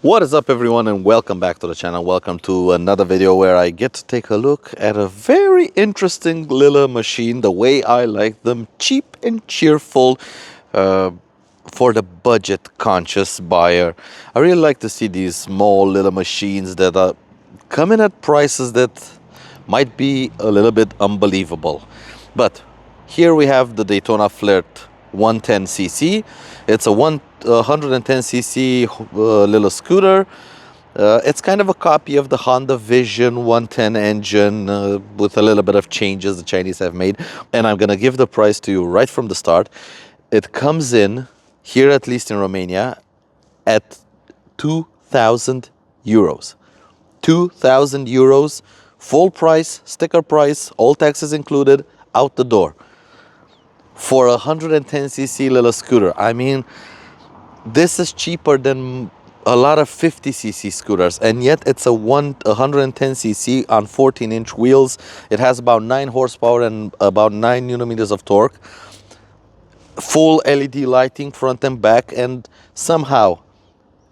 What is up, everyone, and welcome back to the channel. Welcome to another video where I get to take a look at a very interesting little machine, the way I like them, cheap and cheerful, for the budget conscious buyer. I really like to see these small little machines that are coming at prices that might be a little bit unbelievable. But here we have the Daytona Flert 110cc. It's a 110cc little scooter. It's kind of a copy of the Honda Vision 110 engine with a little bit of changes the Chinese have made. And I'm going to give the price to you right from the start. It comes in, here at least in Romania, at 2,000 euros. 2,000 euros, full price, sticker price, all taxes included, out the door. For a 110cc little scooter. I mean, this is cheaper than a lot of 50cc scooters, and yet it's a 110cc on 14-inch wheels. It has about 9 horsepower and about 9 newton-meters of torque. Full LED lighting front and back, and somehow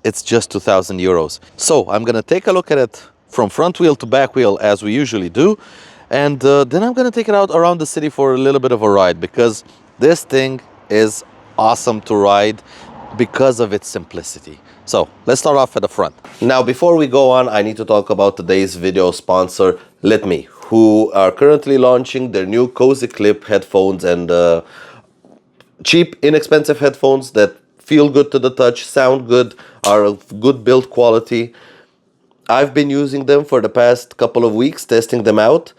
it's just 2,000 euros. So I'm gonna take a look at it from front wheel to back wheel as we usually do. And then I'm going to take it out around the city for a little bit of a ride, because this thing is awesome to ride because of its simplicity. So let's start off at the front. Now, before we go on, I need to talk about today's video sponsor, Lytmi, who are currently launching their new CozyClip headphones, and cheap, inexpensive headphones that feel good to the touch, sound good, are of good build quality. I've been using them for the past couple of weeks, testing them out.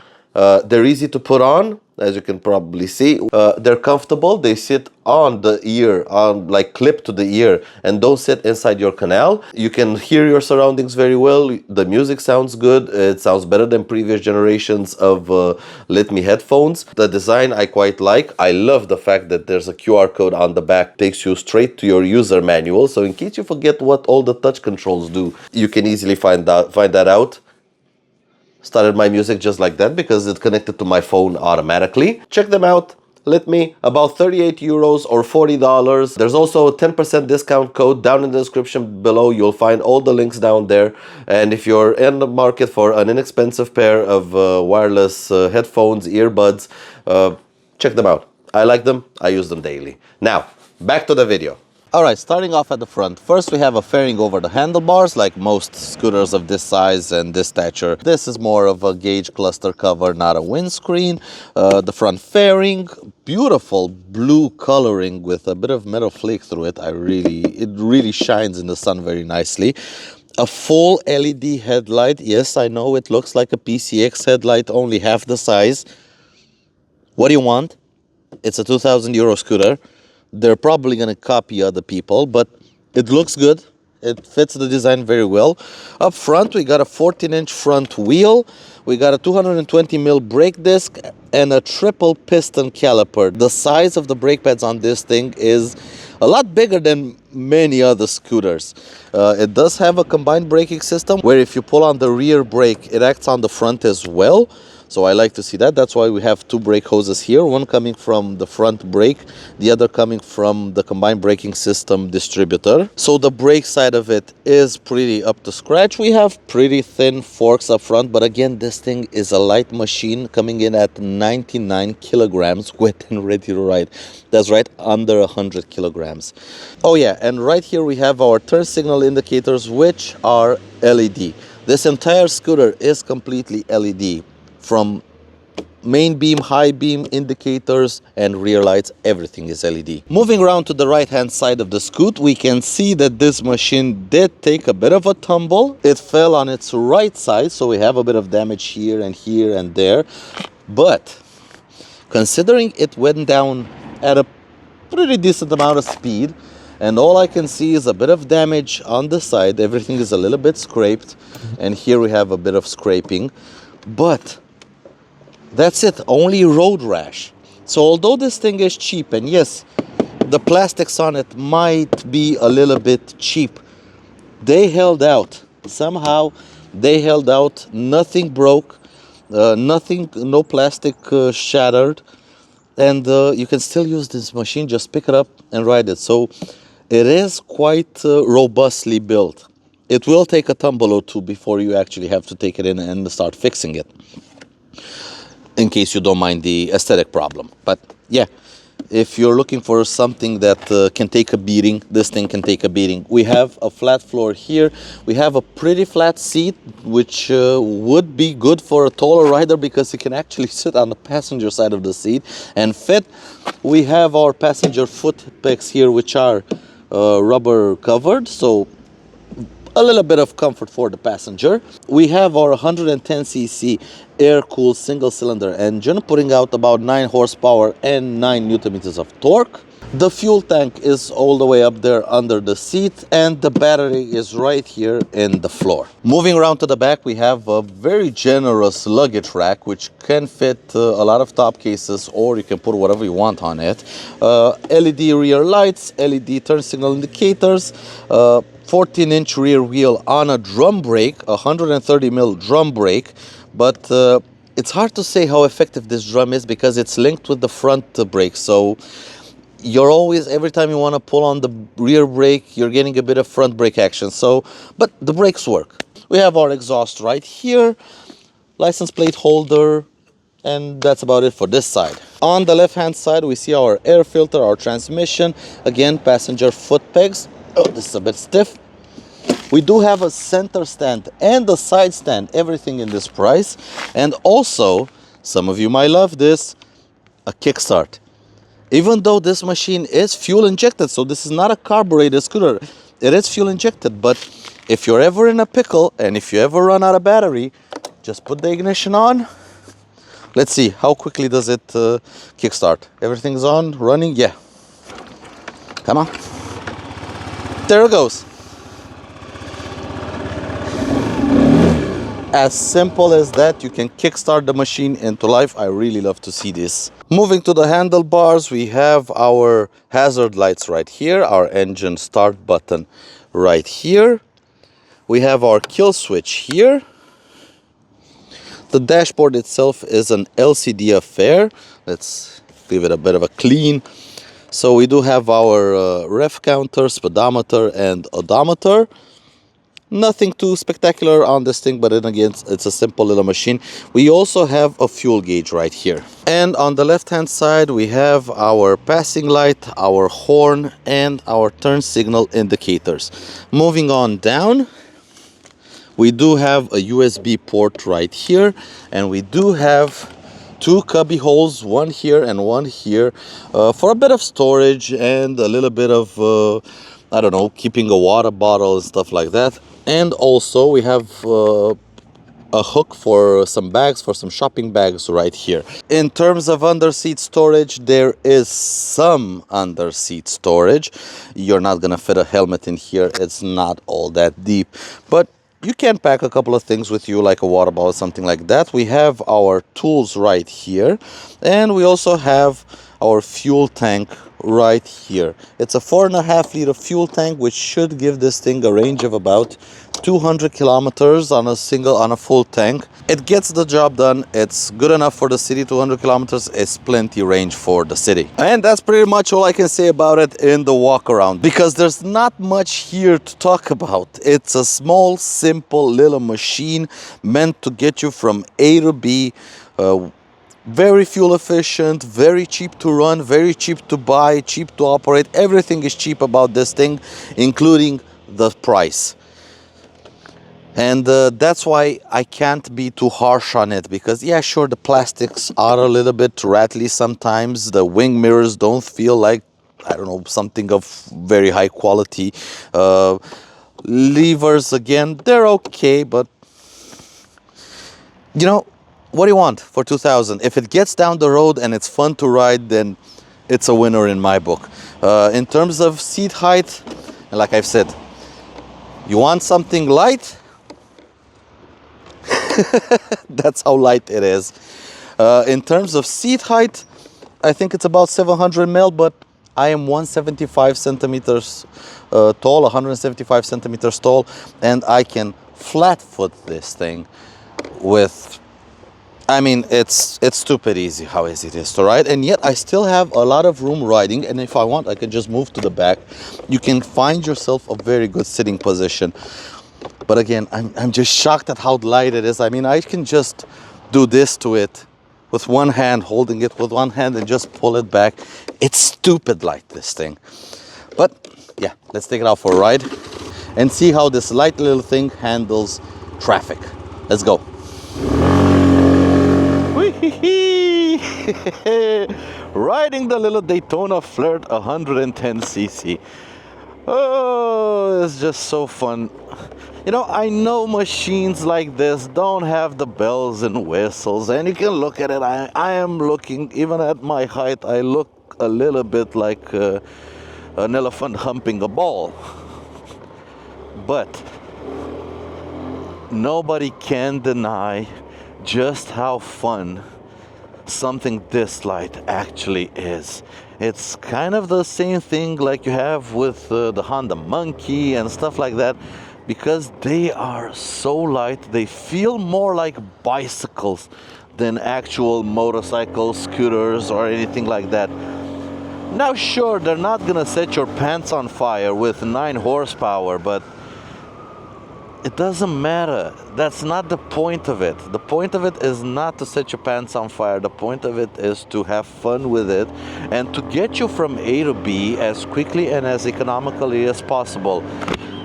They're easy to put on, as you can probably see. They're comfortable. They sit on the ear, like clipped to the ear, and don't sit inside your canal. You can hear your surroundings very well. The music sounds good. It sounds better than previous generations of Lytmi headphones. The design I quite like. I love the fact that there's a QR code on the back, takes you straight to your user manual. So in case you forget what all the touch controls do, you can easily find that out. Started my music just like that because it's connected to my phone automatically. Check them out. Lytmi, about 38 euros or $40. There's also a 10% discount code down in the description below. You'll find all the links down there. And if you're in the market for an inexpensive pair of wireless headphones, earbuds, check them out. I like them. I use them daily. Now, back to the video. Alright, starting off at the front. First, we have a fairing over the handlebars, like most scooters of this size and this stature. This is more of a gauge cluster cover, not a windscreen. The front fairing, beautiful blue coloring with a bit of metal flake through it. It really shines in the sun very nicely. A full LED headlight. Yes, I know it looks like a PCX headlight, only half the size. What do you want? It's a 2,000 euro scooter. They're probably going to copy other people, but it looks good. It fits the design very well. Up front, we got a 14-inch front wheel. We got a 220mm brake disc and a triple piston caliper. The size of the brake pads on this thing is a lot bigger than many other scooters. It does have a combined braking system where if you pull on the rear brake, it acts on the front as well. So I like to see that. That's why we have two brake hoses here, one coming from the front brake, the other coming from the combined braking system distributor. So the brake side of it is pretty up to scratch. We have pretty thin forks up front, but again, this thing is a light machine coming in at 99 kilograms, wet and ready to ride. That's right, under 100 kilograms. Oh yeah, and right here we have our turn signal indicators, which are LED. This entire scooter is completely LED. From main beam, high beam, indicators, and rear lights, everything is LED. Moving around to the right-hand side of the scoot, we can see that this machine did take a bit of a tumble. It fell on its right side, so we have a bit of damage here and there. But considering it went down at a pretty decent amount of speed, and all I can see is a bit of damage on the side, everything is a little bit scraped, and here we have a bit of scraping. But that's it, only road rash. So although this thing is cheap, and yes, the plastics on it might be a little bit cheap, they held out. Somehow they held out. Nothing broke, no plastic shattered, and you can still use this machine. Just pick it up and ride it. So it is quite robustly built. it will take a tumble or two before you actually have to take it in and start fixing it, in case you don't mind the aesthetic problem. But yeah, if you're looking for something that can take a beating, this thing can take a beating. We have a flat floor here. We have a pretty flat seat, which would be good for a taller rider because you can actually sit on the passenger side of the seat and fit. We have our passenger foot pegs here, which are rubber covered, so a little bit of comfort for the passenger. We have our 110cc air-cooled single-cylinder engine, putting out about 9 horsepower and 9 newton meters of torque. The fuel tank is all the way up there under the seat, and the battery is right here in the floor. Moving around to the back, we have a very generous luggage rack, which can fit a lot of top cases, or you can put whatever you want on it. LED rear lights, LED turn signal indicators, 14-inch rear wheel on a drum brake, 130mm drum brake, but it's hard to say how effective this drum is because it's linked with the front brake. So you're always, every time you want to pull on the rear brake, you're getting a bit of front brake action. So, but the brakes work. We have our exhaust right here, license plate holder, and that's about it for this side. On the left-hand side, we see our air filter, our transmission, again, passenger foot pegs. Oh, this is a bit stiff. We do have a center stand and a side stand, everything in this price. And also, some of you might love this, a kickstart. Even though this machine is fuel injected, so this is not a carbureted scooter, it is fuel injected. But if you're ever in a pickle and if you ever run out of battery, just put the ignition on. Let's see, how quickly does it kickstart? Everything's on, running, yeah. Come on. There it goes. As simple as that, you can kickstart the machine into life. I really love to see this. Moving to the handlebars, we have our hazard lights right here, our engine start button right here. We have our kill switch here. The dashboard itself is an LCD affair. Let's give it a bit of a clean. So we do have our ref counter, speedometer, and odometer. Nothing too spectacular on this thing, but then again, it's a simple little machine. We also have a fuel gauge right here. And on the left-hand side, we have our passing light, our horn, and our turn signal indicators. Moving on down, we do have a USB port right here, and we do have two cubby holes, one here and one here, for a bit of storage and a little bit of, I don't know, keeping a water bottle and stuff like that. And also we have a hook for some bags, for some shopping bags right here. In terms of under-seat storage, there is some under-seat storage. You're not gonna fit a helmet in here. It's not all that deep, but you can pack a couple of things with you, like a water bottle, something like that. We have our tools right here, and we also have our fuel tank right here. It's a 4.5 liter fuel tank, which should give this thing a range of about 200 kilometers on a full tank. It gets the job done. It's good enough for the city. 200 kilometers is plenty range for the city. And that's pretty much all I can say about it in the walk around, because there's not much here to talk about. It's a small, simple little machine meant to get you from A to B. Very fuel efficient, very cheap to run, very cheap to buy, cheap to operate. Everything is cheap about this thing, including the price. And that's why I can't be too harsh on it, because yeah, sure, the plastics are a little bit rattly sometimes. The wing mirrors don't feel like, I don't know, something of very high quality. Levers, again, they're okay, but you know, what do you want for 2000? If it gets down the road and it's fun to ride, then it's a winner in my book. In terms of seat height, and like I've said, you want something light? That's how light it is. In terms of seat height, I think it's about 700 mil, but I am 175 centimeters tall, 175 centimeters tall, and I can flat foot this thing with, I mean, it's stupid easy how easy it is to ride, and yet I still have a lot of room riding. And if I want, I can just move to the back. You can find yourself a very good sitting position. But again, I'm just shocked at how light it is. I mean, I can just do this to it with one hand, holding it with one hand and just pull it back. It's stupid light, this thing. But yeah, let's take it out for a ride and see how this light little thing handles traffic. Let's go. Riding the little Daytona Flert 110cc. Oh, it's just so fun. You know, I know machines like this don't have the bells and whistles, and you can look at it. I am looking, even at my height, I look a little bit like an elephant humping a ball. But nobody can deny just how fun something this light actually is. It's kind of the same thing like you have with the Honda Monkey and stuff like that, because they are so light. They feel more like bicycles than actual motorcycles, scooters, or anything like that. Now sure, they're not gonna set your pants on fire with 9 horsepower, but it doesn't matter. That's not the point of it. The point of it is not to set your pants on fire. The point of it is to have fun with it and to get you from A to B as quickly and as economically as possible.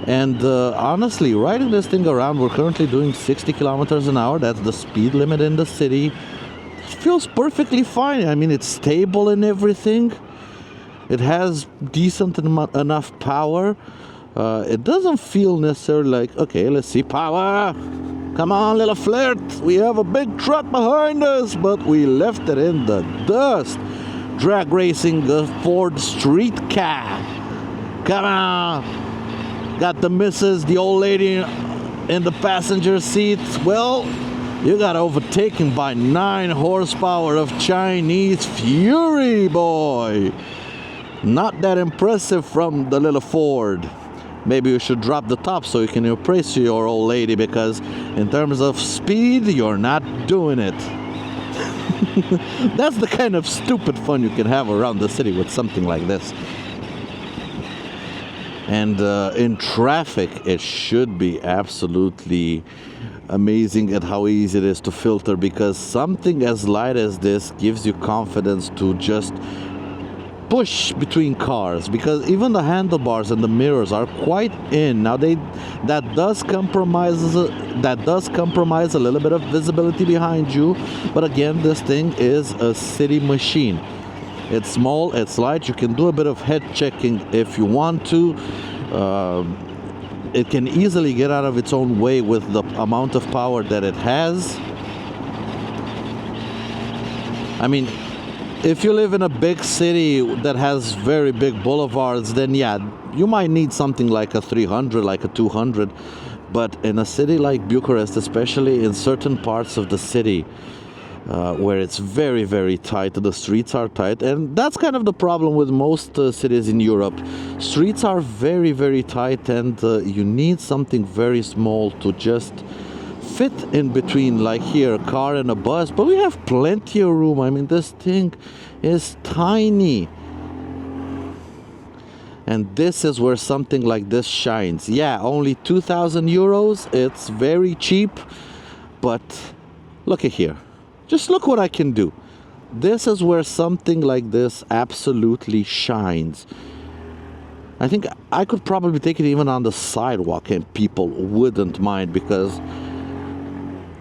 And honestly, riding this thing around, we're currently doing 60 kilometers an hour. That's the speed limit in the city. It feels perfectly fine. I mean, it's stable and everything. It has decent enough power. It doesn't feel necessarily like, okay, let's see, power. Come on, little Flirt. We have a big truck behind us, but we left it in the dust. Drag racing a Ford street car. Come on. Got the missus, the old lady in the passenger seat. Well, you got overtaken by 9 horsepower of Chinese fury, boy. Not that impressive from the little Ford. Maybe you should drop the top so you can impress your old lady, because in terms of speed, you're not doing it. That's the kind of stupid fun you can have around the city with something like this. And in traffic, it should be absolutely amazing at how easy it is to filter, because something as light as this gives you confidence to just push between cars, because even the handlebars and the mirrors are quite in. Now that does compromise a little bit of visibility behind you, but again, this thing is a city machine. It's small, it's light, you can do a bit of head checking if you want to. It can easily get out of its own way with the amount of power that it has. I mean, if you live in a big city that has very big boulevards, then yeah, you might need something like a 300, like a 200. But in a city like Bucharest, especially in certain parts of the city, where it's very, very tight, the streets are tight, and that's kind of the problem with most cities in Europe. Streets are very, very tight, and you need something very small to just fit in between, like here, a car and a bus. But we have plenty of room. I mean, this thing is tiny, and this is where something like this shines. Yeah, only 2,000 euros. It's very cheap, but look at here. Just look what I can do. This is where something like this absolutely shines. I think I could probably take it even on the sidewalk and people wouldn't mind, because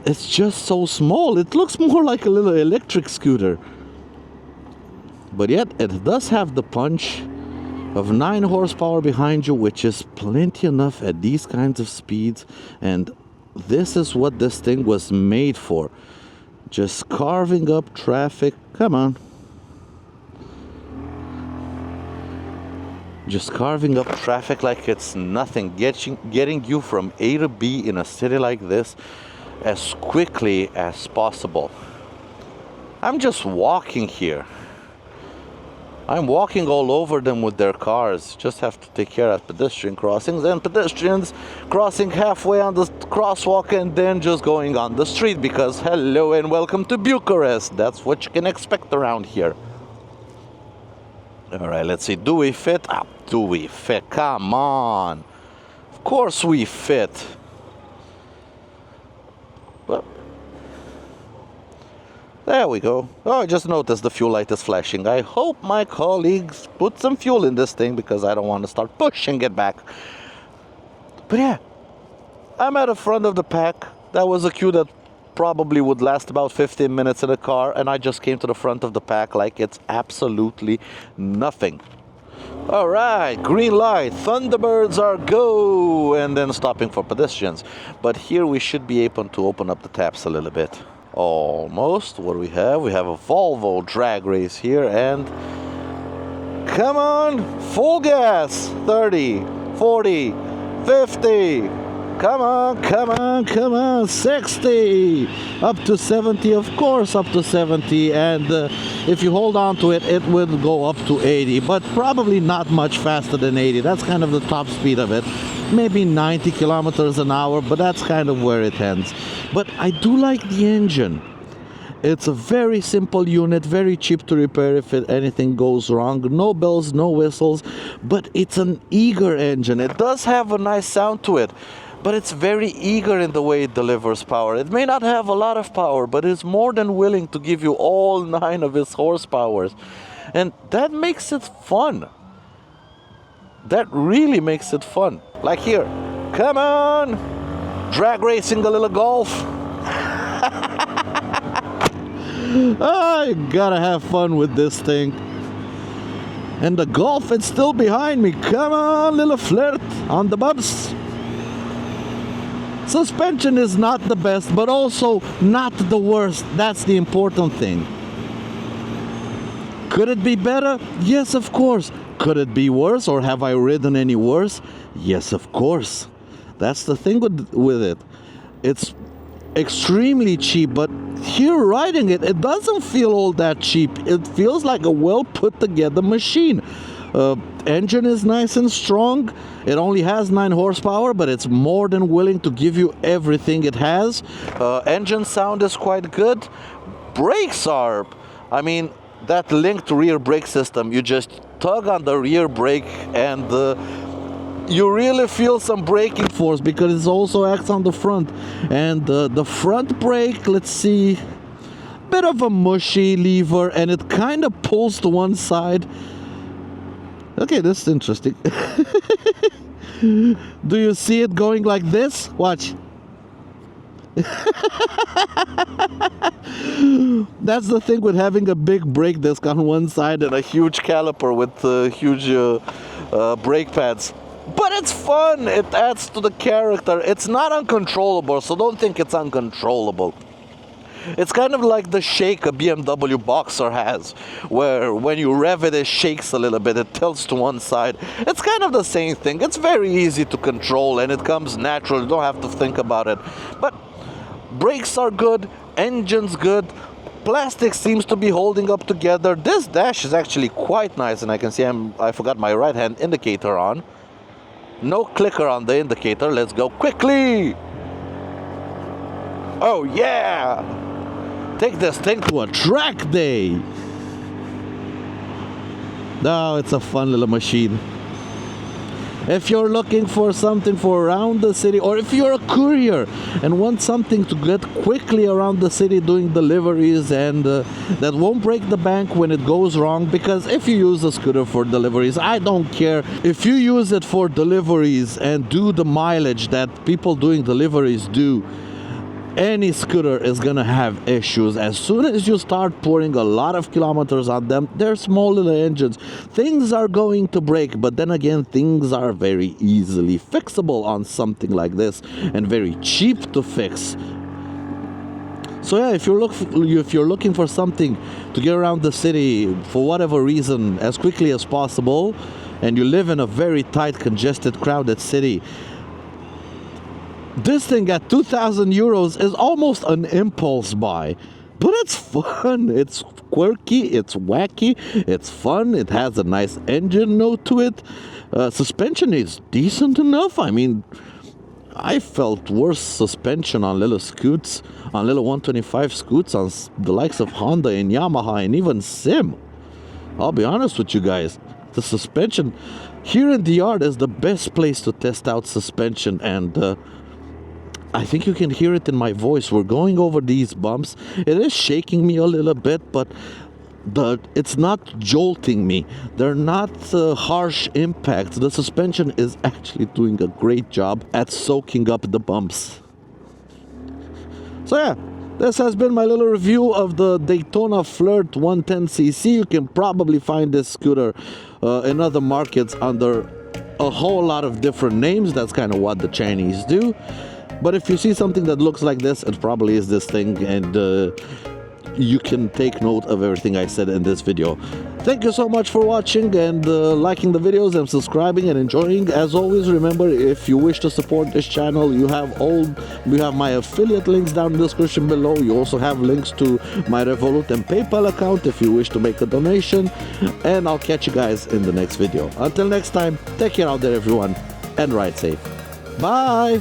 it's just so small. It looks more like a little electric scooter. But yet it does have the punch of 9 horsepower behind you, which is plenty enough at these kinds of speeds. And this is what this thing was made for. Just carving up traffic. Come on. Just carving up traffic like it's nothing. Getting you from A to B in a city like this as quickly as possible. I'm just walking here. I'm walking all over them with their cars. Just have to take care of pedestrian crossings and pedestrians crossing halfway on the crosswalk and then just going on the street, because hello and welcome to Bucharest. That's what you can expect around here. All right, let's see. Do we fit? Do we fit? Come on. Of course we fit. Well, there we go. Oh, I just noticed the fuel light is flashing. I hope my colleagues put some fuel in this thing because I don't want to start pushing it back. But yeah, I'm at the front of the pack. That was a queue that probably would last about 15 minutes in a car, and I just came to the front of the pack like it's absolutely nothing. All right, green light, Thunderbirds are go, and then stopping for pedestrians. But here we should be able to open up the taps a little bit. Almost. What do we have? We have a Volvo drag race here, and come on, full gas, 30, 40, 50, come on, come on, come on, 60, up to 70, of course, up to 70, and if you hold on to it, it will go up to 80, but probably not much faster than 80. That's kind of the top speed of it. Maybe 90 kilometers an hour, but that's kind of where it ends. But I do like the engine. It's a very simple unit, very cheap to repair if anything goes wrong. No bells, no whistles, but it's an eager engine. It does have a nice sound to it, but it's very eager in the way it delivers power. It may not have a lot of power, but it's more than willing to give you all 9 of its horsepowers. And that makes it fun. That really makes it fun. Like here, come on, drag racing a little Golf. I gotta have fun with this thing. And the Golf is still behind me. Come on, little Flert on the bumps. Suspension is not the best, but also not the worst. That's the important thing. Could it be better? Yes, of course. Could it be worse, or have I ridden any worse? Yes, of course. That's the thing with it. It's extremely cheap, but here riding it, it doesn't feel all that cheap. It feels like a well put together machine. Engine is nice and strong. It only has 9 horsepower, but it's more than willing to give you everything it has. Engine sound is quite good. Brakes are, I mean, that linked rear brake system, you just tug on the rear brake and you really feel some braking force because it also acts on the front. And the front brake, let's see, bit of a mushy lever, and it kind of pulls to one side. Okay, this is interesting. Do you see it going like this? Watch. That's the thing with having a big brake disc on one side and a huge caliper with huge brake pads. But it's fun. It adds to the character. It's not uncontrollable, so don't think it's uncontrollable. It's kind of like the shake a BMW Boxer has, where when you rev it, it shakes a little bit, it tilts to one side. It's kind of the same thing. It's very easy to control and it comes natural. You don't have to think about it. But brakes are good, engine's good, plastic seems to be holding up together. This dash is actually quite nice, and I can see I forgot my right hand indicator on. No clicker on the indicator. Let's go quickly. Oh yeah! Take this thing to a track day. Oh, it's a fun little machine. If you're looking for something for around the city, or if you're a courier and want something to get quickly around the city doing deliveries and that won't break the bank when it goes wrong, because if you use a scooter for deliveries, I don't care. If you use it for deliveries and do the mileage that people doing deliveries do, any scooter is gonna have issues. As soon as you start pouring a lot of kilometers on them, they're small little engines. Things are going to break, but then again, things are very easily fixable on something like this and very cheap to fix. So yeah, if you're looking for something to get around the city for whatever reason as quickly as possible, and you live in a very tight, congested, crowded city, this thing at 2,000 euros is almost an impulse buy. But it's fun, it's quirky, it's wacky, it's fun, it has a nice engine note to it. Suspension is decent enough. I mean, I felt worse suspension on little scoots, on little 125 scoots, on the likes of Honda and Yamaha and even Sim. I'll be honest with you guys, the suspension here in the yard is the best place to test out suspension, and I think you can hear it in my voice. We're going over these bumps. It is shaking me a little bit, but it's not jolting me. They're not harsh impacts. The suspension is actually doing a great job at soaking up the bumps. So yeah, this has been my little review of the Daytona Flert 110cc. You can probably find this scooter in other markets under a whole lot of different names. That's kind of what the Chinese do. But if you see something that looks like this, it probably is this thing, and you can take note of everything I said in this video. Thank you so much for watching and liking the videos and subscribing and enjoying. As always, remember, if you wish to support this channel, you have my affiliate links down in the description below. You also have links to my Revolut and PayPal account if you wish to make a donation. And I'll catch you guys in the next video. Until next time, take care out there, everyone, and ride safe. Bye!